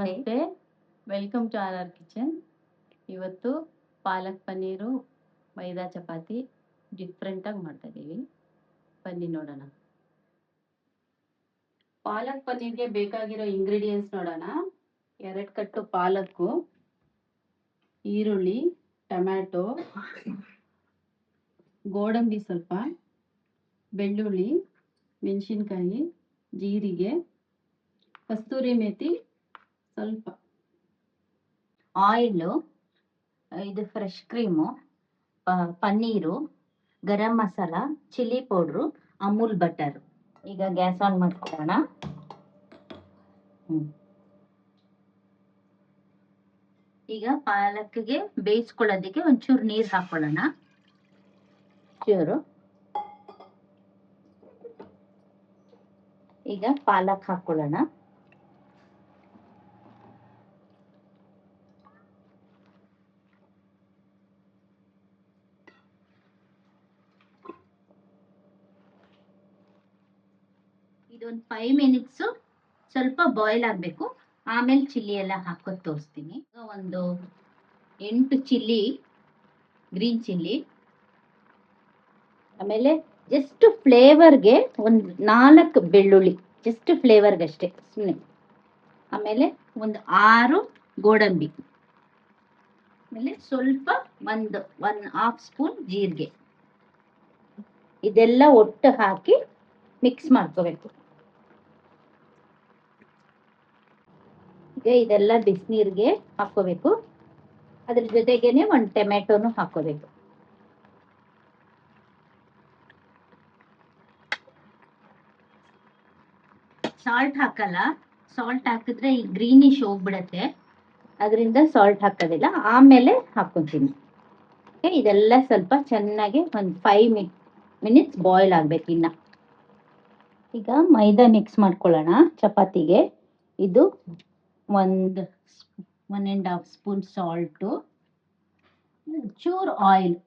ನಮಸ್ತೆ, welcome to R kitchen. ಇವತ್ತು ಪಾಲಕ್ ಪನ್ನೀರು ಮೈದಾ ಚಪಾತಿ ಡಿಫ್ರೆಂಟಾಗಿ ಮಾಡ್ತಾ ಇದ್ದೀವಿ. ಬನ್ನಿ ನೋಡೋಣ. ಪಾಲಕ್ ಪನ್ನೀರ್ಗೆ ಬೇಕಾಗಿರೋ ಇಂಗ್ರೀಡಿಯೆಂಟ್ಸ್ ನೋಡೋಣ. 2 ಕಟ್ಟು ಪಾಲಕ್ಕು, ಈರುಳ್ಳಿ, ಟೊಮ್ಯಾಟೊ, ಗೋಡಂಬಿ ಸ್ವಲ್ಪ, ಬೆಳ್ಳುಳ್ಳಿ, ಮೆಣಸಿನ್ಕಾಯಿ, ಜೀರಿಗೆ, ಕಸ್ತೂರಿ ಮೇಥಿ ಸ್ವಲ್ಪ, ಆಯಿಲು, ಇದು fresh cream, paneer, garam masala, chilli powder, Amul butter. ಈಗ ಗ್ಯಾಸ್ ಆನ್ ಮಾಡ್ಕೊಳ್ಳೋಣ. ಈಗ ಪಾಲಕ್ಗೆ ಬೇಯಿಸ್ಕೊಳ್ಳೋದಕ್ಕೆ ಒಂಚೂರು ನೀರು ಹಾಕೊಳ್ಳೋಣ. ಚೂರು ಈಗ ಪಾಲಕ್ ಹಾಕೊಳ್ಳೋಣ. ಇದೊಂದು 5 ಮಿನಿಟ್ಸು ಸ್ವಲ್ಪ ಬಾಯ್ಲ್ ಆಗಬೇಕು. ಆಮೇಲೆ ಚಿಲ್ಲಿ ಎಲ್ಲ ಹಾಕೋದು ತೋರಿಸ್ತೀನಿ. ಒಂದು 8 ಚಿಲ್ಲಿ, ಗ್ರೀನ್ ಚಿಲ್ಲಿ, ಆಮೇಲೆ ಜಸ್ಟ್ ಫ್ಲೇವರ್ಗೆ ಒಂದು 4 ಬೆಳ್ಳುಳ್ಳಿ, ಜಸ್ಟ್ ಫ್ಲೇವರ್ಗಷ್ಟೇ ಸುಮ್ಮನೆ. ಆಮೇಲೆ ಒಂದು 6 ಗೋಡಂಬಿ, ಆಮೇಲೆ ಸ್ವಲ್ಪ ಒಂದು 1/2 ಸ್ಪೂನ್ ಜೀರಿಗೆ. ಇದೆಲ್ಲ ಒಟ್ಟು ಹಾಕಿ ಮಿಕ್ಸ್ ಮಾಡ್ಕೋಬೇಕು. ಈಗ ಇದೆಲ್ಲ ಬಿಸಿನೀರಿಗೆ ಹಾಕೋಬೇಕು. ಅದ್ರ ಜೊತೆಗೇನೆ ಒಂದು ಟೊಮೆಟೊನು ಹಾಕೋಬೇಕು. ಸಾಲ್ಟ್ ಹಾಕಲ್ಲ. ಸಾಲ್ಟ್ ಹಾಕಿದ್ರೆ ಈ ಗ್ರೀನಿಶ್ ಹೋಗ್ಬಿಡತ್ತೆ, ಅದರಿಂದ ಸಾಲ್ಟ್ ಹಾಕೋದಿಲ್ಲ. ಆಮೇಲೆ ಹಾಕೊಂತೀನಿ. ಇದೆಲ್ಲ ಸ್ವಲ್ಪ ಚೆನ್ನಾಗಿ ಒಂದು 5 ಮಿನಿಟ್ಸ್ ಬಾಯ್ಲ್ ಆಗ್ಬೇಕು. ಇನ್ನ ಈಗ ಮೈದಾ ಮಿಕ್ಸ್ ಮಾಡ್ಕೊಳ್ಳೋಣ ಚಪಾತಿಗೆ. ಇದು 1.5 ಸ್ಪೂನ್ ಸಾಲ್ಟು, ಚೂರು ಆಯಿಲು,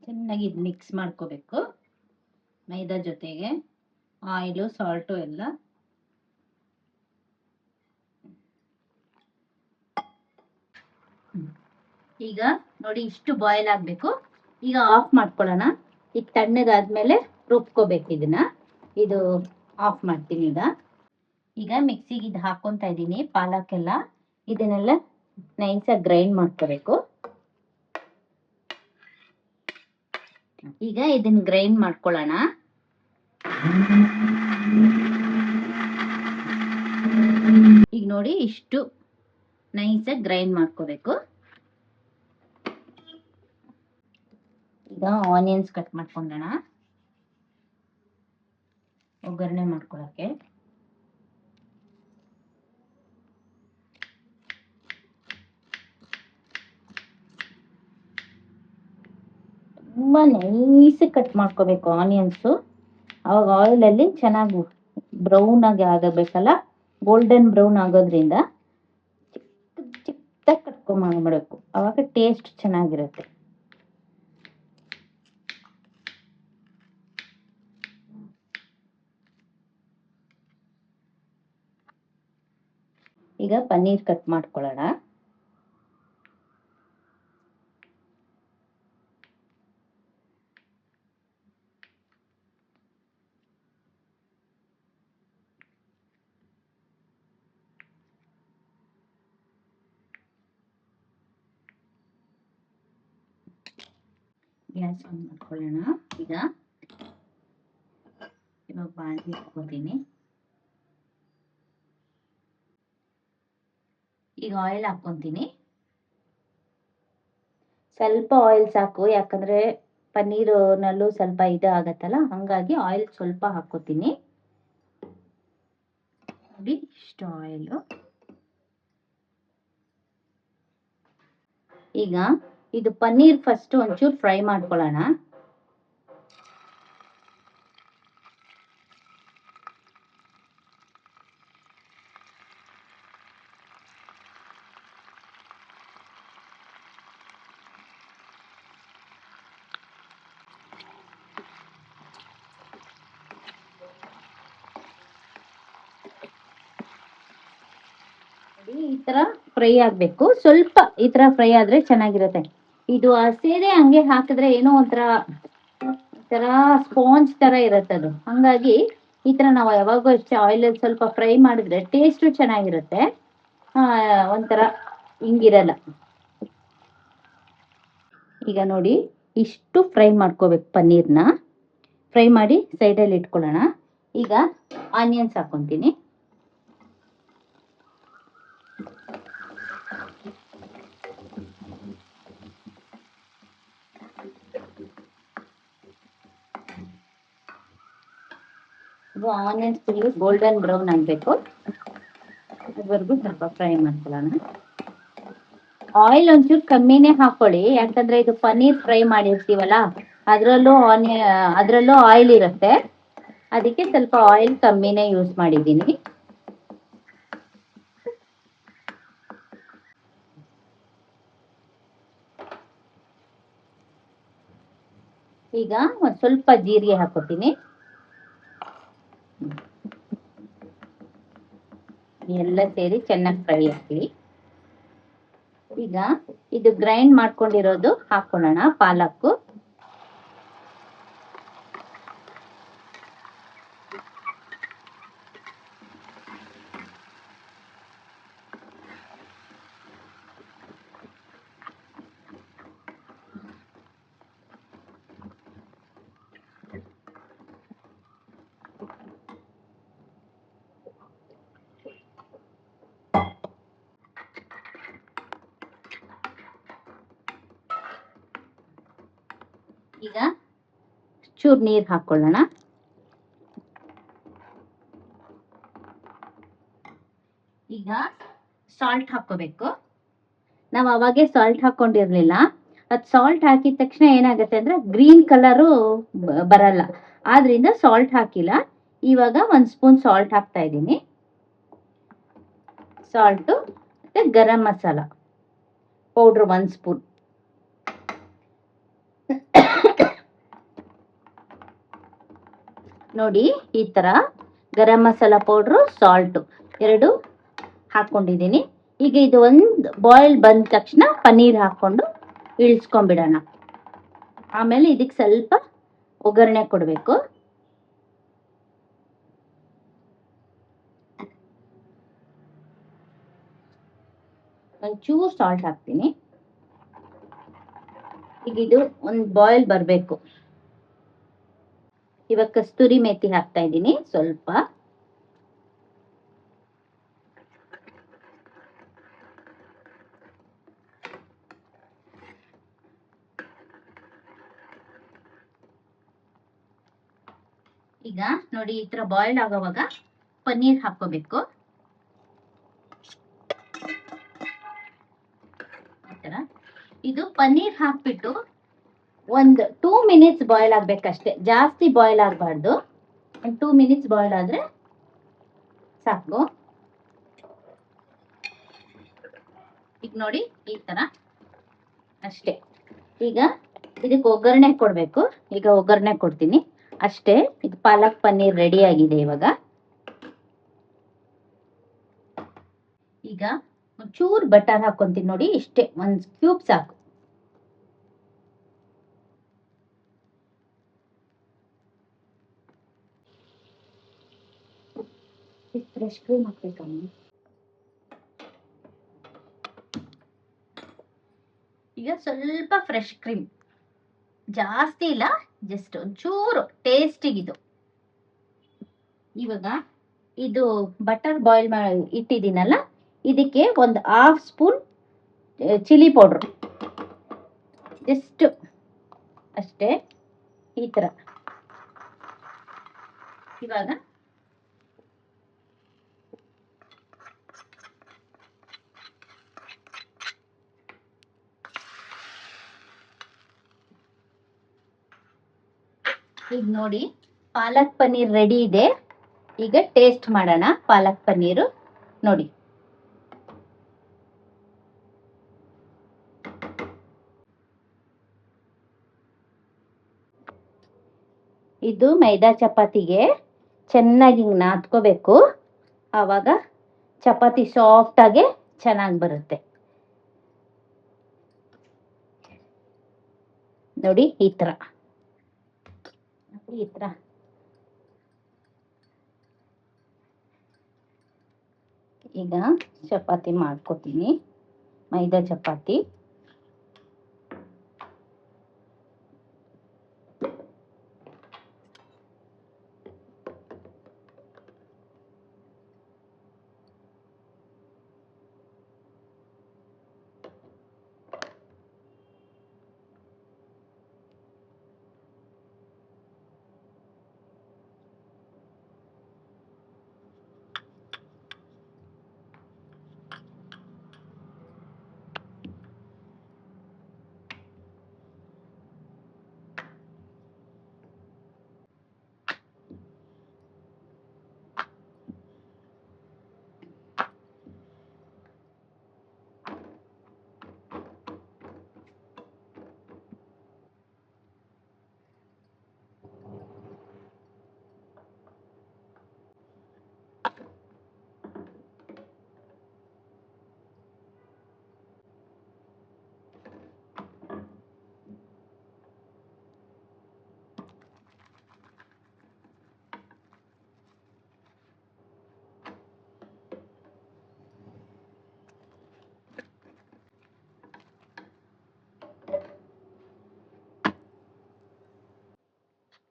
ಚೆನ್ನಾಗಿ ಇದು ಮಿಕ್ಸ್ ಮಾಡ್ಕೋಬೇಕು ಮೈದಾ ಜೊತೆಗೆ, ಆಯಿಲು, ಸಾಲ್ಟು ಎಲ್ಲ. ಈಗ ನೋಡಿ ಇಷ್ಟು ಬಾಯ್ಲ್ ಆಗಬೇಕು. ಈಗ ಆಫ್ ಮಾಡ್ಕೊಳ್ಳೋಣ. ಈಗ ತಣ್ಣಗಾದ್ಮೇಲೆ ರುಬ್ಕೋಬೇಕು ಇದನ್ನ. ಇದು ಆಫ್ ಮಾಡ್ತೀನಿ ಈಗ ಮಿಕ್ಸಿಗೆ ಇದು ಹಾಕೊಂತ ಇದ್ದೀನಿ ಪಾಲಕ್ಕೆಲ್ಲ. ಇದನ್ನೆಲ್ಲ ನೈಸಾಗಿ ಗ್ರೈಂಡ್ ಮಾಡ್ಕೋಬೇಕು. ಈಗ ಇದನ್ನ ಗ್ರೈಂಡ್ ಮಾಡ್ಕೊಳ್ಳೋಣ. ಈಗ ನೋಡಿ ಇಷ್ಟು ನೈಸಾಗಿ ಗ್ರೈಂಡ್ ಮಾಡ್ಕೋಬೇಕು. ಈಗ ಆನಿಯನ್ಸ್ ಕಟ್ ಮಾಡ್ಕೊಳ್ಳೋಣ ಒಗ್ಗರಣೆ ಮಾಡ್ಕೊಳಕ್ಕೆ. ತುಂಬಾ ನೈಸ್ ಕಟ್ ಮಾಡ್ಕೋಬೇಕು ಆನಿಯನ್ಸು. ಅವಾಗ ಆಯಿಲಲ್ಲಿ ಚೆನ್ನಾಗಿ ಬ್ರೌನ್ ಆಗಿ ಆಗಬೇಕಲ್ಲ, ಗೋಲ್ಡನ್ ಬ್ರೌನ್ ಆಗೋದ್ರಿಂದ ಚಿಕ್ಕದಾಗಿ ಕಟ್ಕೊಂಡ್ಬಿಡಬೇಕು. ಅವಾಗ ಟೇಸ್ಟ್ ಚೆನ್ನಾಗಿರುತ್ತೆ. ಈಗ ಪನ್ನೀರ್ ಕಟ್ ಮಾಡ್ಕೊಳ್ಳೋಣ. ಗ್ಯಾಸ್ ಆನ್ ಮಾಡ್ಕೊಳ್ಳೋಣ. ಈಗ ಇವಾಗ ಬಾಣಲಿ ಹಾಕೋತೀನಿ. ಈಗ ಆಯಿಲ್ ಹಾಕೊಂತೀನಿ. ಸ್ವಲ್ಪ ಆಯಿಲ್ ಸಾಕು, ಯಾಕಂದ್ರೆ ಪನ್ನೀರ್ನಲ್ಲೂ ಸ್ವಲ್ಪ ಇದು ಆಗತ್ತಲ್ಲ, ಹಂಗಾಗಿ ಆಯಿಲ್ ಸ್ವಲ್ಪ ಹಾಕೋತೀನಿ. ನೋಡಿ ಇಷ್ಟು ಆಯಿಲು. ಈಗ ಇದು ಪನ್ನೀರ್ ಫಸ್ಟ್ ಒಂಚೂರು ಫ್ರೈ ಮಾಡ್ಕೊಳ್ಳೋಣ. ಈ ತರ ಫ್ರೈ ಆಗ್ಬೇಕು, ಸ್ವಲ್ಪ ಈ ತರ ಫ್ರೈ ಆದ್ರೆ ಚೆನ್ನಾಗಿರುತ್ತೆ. ಇದು ಸೇದೆ ಹಂಗೆ ಹಾಕಿದ್ರೆ ಏನೋ ಒಂಥರ ಸ್ಪಾಂಜ್ ತರ ಇರುತ್ತೆ ಅದು. ಹಂಗಾಗಿ ಈ ತರ ನಾವು ಯಾವಾಗೂ ಅಷ್ಟೇ ಆಯಿಲಲ್ಲಿ ಸ್ವಲ್ಪ ಫ್ರೈ ಮಾಡಿದ್ರೆ ಟೇಸ್ಟು ಚೆನ್ನಾಗಿರುತ್ತೆ, ಒಂಥರ ಹಿಂಗಿರಲ್ಲ. ಈಗ ನೋಡಿ, ಇಷ್ಟು ಫ್ರೈ ಮಾಡ್ಕೋಬೇಕು ಪನ್ನೀರ್ನ. ಫ್ರೈ ಮಾಡಿ ಸೈಡಲ್ಲಿ ಇಟ್ಕೊಳ್ಳೋಣ. ಈಗ ಆನಿಯನ್ಸ್ ಹಾಕೊತೀನಿ. ಇದು ಆನಿಯನ್ಸ್ ಫುಲ್ಲು ಗೋಲ್ಡನ್ ಬ್ರೌನ್ ಆಗಬೇಕು, ಅದುವರೆಗೂ ಸ್ವಲ್ಪ ಫ್ರೈ ಮಾಡ್ಕೊಳ್ಳೋಣ. ಆಯಿಲ್ ಒಂಚೂರು ಕಮ್ಮಿನೇ ಹಾಕೊಳ್ಳಿ, ಯಾಕಂದ್ರೆ ಇದು ಪನ್ನೀರ್ ಫ್ರೈ ಮಾಡಿರ್ತೀವಲ್ಲ, ಅದರಲ್ಲೂ ಆಯಿಲ್ ಇರುತ್ತೆ. ಅದಕ್ಕೆ ಸ್ವಲ್ಪ ಆಯಿಲ್ ಕಮ್ಮಿನೇ ಯೂಸ್ ಮಾಡಿದ್ದೀನಿ. ಈಗ ಒಂದು ಸ್ವಲ್ಪ ಜೀರಿಗೆ ಹಾಕೋತೀನಿ. ಎಲ್ಲ ಸೇರಿ ಚೆನ್ನಾಗಿ ಫ್ರೈ ಆಗಲಿ. ಈಗ ಇದು ಗ್ರೈಂಡ್ ಮಾಡ್ಕೊಂಡಿರೋದು ಹಾಕೊಳ್ಳೋಣ, ಪಾಲಕ್ಕು. ಈಗ ಚೂರು ನೀರು ಹಾಕೊಳ್ಳೋಣ. ಈಗ ಸಾಲ್ಟ್ ಹಾಕೋಬೇಕು. ನಾವು ಅವಾಗೆ ಸಾಲ್ಟ್ ಹಾಕೊಂಡಿರ್ಲಿಲ್ಲ. ಅದು ಸಾಲ್ಟ್ ಹಾಕಿದ ತಕ್ಷಣ ಏನಾಗುತ್ತೆ ಅಂದ್ರೆ ಗ್ರೀನ್ ಕಲರು ಬರಲ್ಲ, ಆದ್ರಿಂದ ಸಾಲ್ಟ್ ಹಾಕಿಲ್ಲ. ಇವಾಗ 1 ಸ್ಪೂನ್ ಸಾಲ್ಟ್ ಹಾಕ್ತಾ ಇದ್ದೀನಿ. ಸಾಲ್ಟು ಮತ್ತೆ ಗರಂ ಮಸಾಲ ಪೌಡ್ರ್ 1 ಸ್ಪೂನ್. ನೋಡಿ, ಈ ತರ ಗರಂ ಮಸಾಲ ಪೌಡ್ರು, ಸಾಲ್ಟು ಎರಡು ಹಾಕೊಂಡಿದ್ದೀನಿ. ಈಗ ಇದು ಒಂದು ಬಾಯ್ಲ್ ಬಂದ ತಕ್ಷಣ ಪನ್ನೀರ್ ಹಾಕೊಂಡು ಇಳಿಸ್ಕೊಂಡ್ಬಿಡೋಣ. ಆಮೇಲೆ ಇದಕ್ಕೆ ಸ್ವಲ್ಪ ಒಗ್ಗರಣೆ ಕೊಡಬೇಕು. ಒಂಚೂರು ಸಾಲ್ಟ್ ಹಾಕ್ತೀನಿ. ಈಗ ಇದು ಒಂದು ಬಾಯ್ಲ್ ಬರಬೇಕು. ಇವಾಗ ಕಸ್ತೂರಿ ಮೇಥಿ ಹಾಕ್ತಾ ಇದ್ದೀನಿ ಸ್ವಲ್ಪ. ಈಗ ನೋಡಿ, ಈ ತರ ಬಾಯ್ಲ್ ಆಗೋವಾಗ ಪನ್ನೀರ್ ಹಾಕೋಬೇಕು. ಇದು ಪನ್ನೀರ್ ಹಾಕ್ಬಿಟ್ಟು ಒಂದು 2 ಮಿನಿಟ್ಸ್ ಬಾಯ್ಲ್ ಆಗ್ಬೇಕಷ್ಟೇ, ಜಾಸ್ತಿ ಬಾಯ್ಲ್ ಆಗಬಾರ್ದು. 2 ಮಿನಿಟ್ಸ್ ಬಾಯ್ಲ್ ಆದ್ರೆ ಸಾಕು. ಈಗ ನೋಡಿ, ಈ ತರ ಅಷ್ಟೇ. ಈಗ ಇದಕ್ಕೆ ಒಗ್ಗರಣೆ ಕೊಡ್ಬೇಕು. ಈಗ ಒಗ್ಗರಣೆ ಕೊಡ್ತೀನಿ ಅಷ್ಟೇ. ಇದು ಪಾಲಕ್ ಪನ್ನೀರ್ ರೆಡಿ ಆಗಿದೆ. ಇವಾಗ ಈಗ ಒಂಚೂರು ಬಟರ್ ಹಾಕೊಂತೀನಿ ನೋಡಿ, ಇಷ್ಟೇ, 1 ಕ್ಯೂಬ್ ಸಾಕು. ಫ್ರೆಶ್ ಕ್ರೀಮ್ ಹಾಕ್ಬೇಕಮ್ಮ. ಈಗ ಸ್ವಲ್ಪ ಫ್ರೆಶ್ ಕ್ರೀಮ್, ಜಾಸ್ತಿ ಇಲ್ಲ, ಜಸ್ಟ್ ಒಂಚೂರು ಟೇಸ್ಟಿಗಿದು. ಇವಾಗ ಇದು ಬಟರ್ ಬಾಯ್ಲ್ ಮಾಡಿ ಇಟ್ಟಿದ್ದೀನಲ್ಲ, ಇದಕ್ಕೆ ಒಂದು 1/2 ಸ್ಪೂನ್ ಚಿಲ್ಲಿ ಪೌಡ್ರು, ಜಸ್ಟ್ ಅಷ್ಟೇ, ಈ ತರ. ಇವಾಗ ಈಗ ನೋಡಿ, ಪಾಲಕ್ ಪನ್ನೀರ್ ರೆಡಿ ಇದೆ. ಈಗ ಟೇಸ್ಟ್ ಮಾಡೋಣ ಪಾಲಕ್ ಪನ್ನೀರು. ನೋಡಿ, ಇದು ಮೈದಾ ಚಪಾತಿಗೆ ಚೆನ್ನಾಗಿ ಹಿಂಗೆ ನಾದ್ಕೋಬೇಕು. ಆವಾಗ ಚಪಾತಿ ಸಾಫ್ಟ್ ಆಗಿ ಚೆನ್ನಾಗಿ ಬರುತ್ತೆ. ನೋಡಿ ಈ ತರ ಈಗ ಚಪಾತಿ ಮಾಡ್ಕೋತೀನಿ, ಮೈದಾ ಚಪಾತಿ.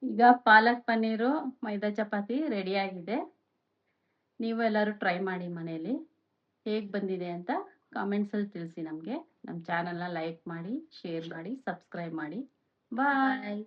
ಈಗ ಪಾಲಕ್ ಪನ್ನೀರು ಮೈದಾ ಚಪಾತಿ ರೆಡಿ ಆಗಿದೆ. ನೀವು ಎಲ್ಲರೂ ಟ್ರೈ ಮಾಡಿ ಮನೆಯಲ್ಲಿ. ಹೇಗೆ ಬಂದಿದೆ ಅಂತ ಕಾಮೆಂಟ್ಸಲ್ಲಿ ತಿಳಿಸಿ ನಮಗೆ. ನಮ್ಮ ಚಾನಲ್ನ ಲೈಕ್ ಮಾಡಿ, ಶೇರ್ ಮಾಡಿ, ಸಬ್ಸ್ಕ್ರೈಬ್ ಮಾಡಿ. ಬಾಯ್.